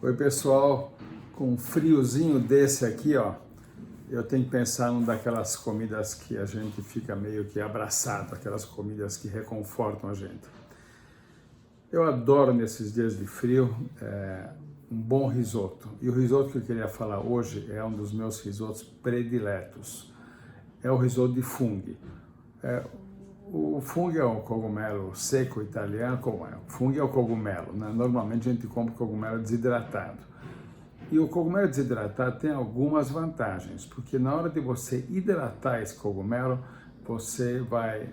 Oi pessoal, com um friozinho desse aqui, ó, eu tenho que pensar numa daquelas comidas que a gente fica meio que abraçado, aquelas comidas que reconfortam a gente. Eu adoro nesses dias de frio um bom risoto. E o risoto que eu queria falar hoje é um dos meus risotos prediletos. É o risoto de fungo. O fungo é um cogumelo seco italiano, como é? O fungo é o cogumelo, né? Normalmente a gente compra cogumelo desidratado. E o cogumelo desidratado tem algumas vantagens, porque na hora de você hidratar esse cogumelo, você vai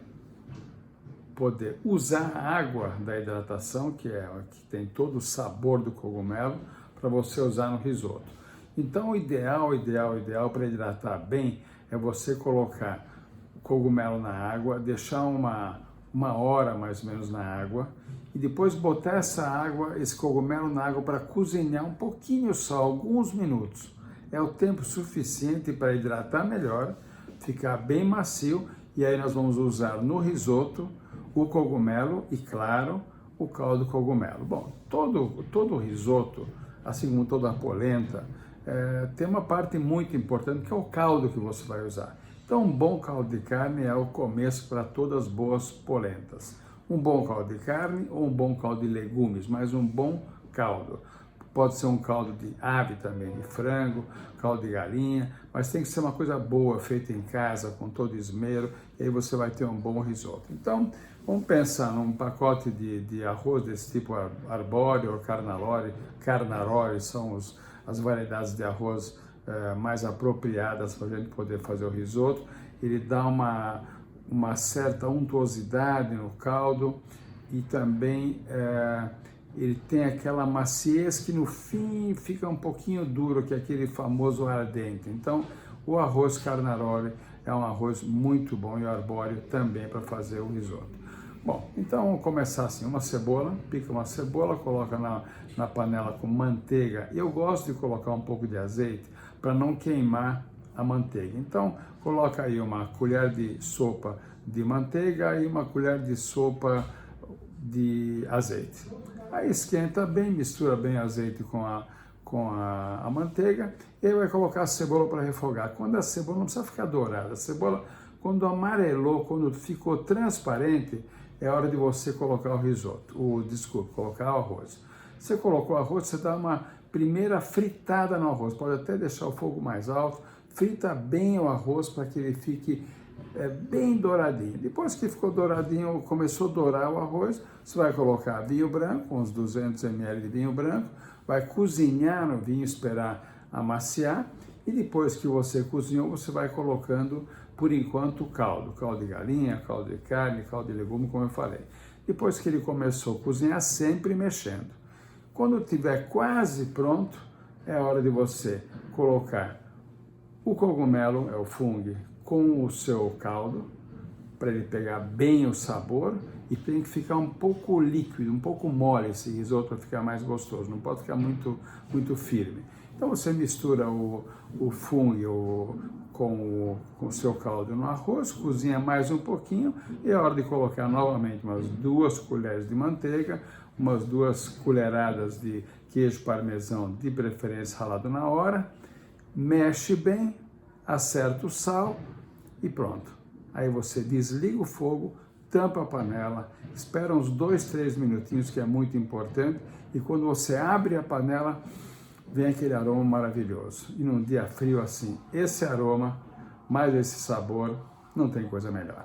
poder usar a água da hidratação, que tem todo o sabor do cogumelo, para você usar no risoto. Então o ideal para hidratar bem é você colocar cogumelo na água, deixar uma hora mais ou menos na água e depois botar esse cogumelo na água para cozinhar um pouquinho só, alguns minutos. É o tempo suficiente para hidratar melhor, ficar bem macio e aí nós vamos usar no risoto o cogumelo e, claro, o caldo do cogumelo. Bom, todo risoto, assim como toda a polenta, tem uma parte muito importante que é o caldo que você vai usar. Então, um bom caldo de carne é o começo para todas as boas polentas. Um bom caldo de carne ou um bom caldo de legumes, mas um bom caldo. Pode ser um caldo de ave também, de frango, caldo de galinha, mas tem que ser uma coisa boa, feita em casa, com todo esmero, e aí você vai ter um bom risoto. Então, vamos pensar num pacote de arroz desse tipo arbóreo ou carnaroli. Carnaroli são as variedades de arroz mais apropriadas para a gente poder fazer o risoto. Ele dá uma certa untuosidade no caldo e também ele tem aquela maciez que no fim fica um pouquinho duro, que é aquele famoso ardente. Então o arroz carnaroli é um arroz muito bom e o arbóreo também para fazer o risoto. Bom, então vamos começar assim, uma cebola, pica uma cebola, coloca na panela com manteiga. Eu gosto de colocar um pouco de azeite para não queimar a manteiga. Então, coloca aí uma colher de sopa de manteiga e uma colher de sopa de azeite. Aí esquenta bem, mistura bem azeite com a manteiga e aí vai colocar a cebola para refogar. Quando a cebola não precisa ficar dourada, a cebola quando amarelou, quando ficou transparente, é hora de você colocar o risoto, colocar o arroz. Você colocou o arroz, você dá uma primeira fritada no arroz, pode até deixar o fogo mais alto, frita bem o arroz para que ele fique bem douradinho. Depois que ficou douradinho, começou a dourar o arroz, você vai colocar vinho branco, uns 200 ml de vinho branco, vai cozinhar no vinho, esperar amaciar, e depois que você cozinhou, você vai colocando, por enquanto, o caldo de galinha, caldo de carne, caldo de legume, como eu falei. Depois que ele começou a cozinhar, sempre mexendo. Quando estiver quase pronto, é hora de você colocar o cogumelo, o fungo, com o seu caldo, para ele pegar bem o sabor, e tem que ficar um pouco líquido, um pouco mole esse risoto para ficar mais gostoso, não pode ficar muito firme. Então você mistura o fungo com o seu caldo no arroz, cozinha mais um pouquinho e é hora de colocar novamente umas 2 colheres de manteiga, umas 2 colheradas de queijo parmesão, de preferência ralado na hora, mexe bem, acerta o sal e pronto. Aí você desliga o fogo, tampa a panela, espera uns 2, 3 minutinhos, que é muito importante, e quando você abre a panela, vem aquele aroma maravilhoso. E num dia frio assim, esse aroma, mais esse sabor, não tem coisa melhor.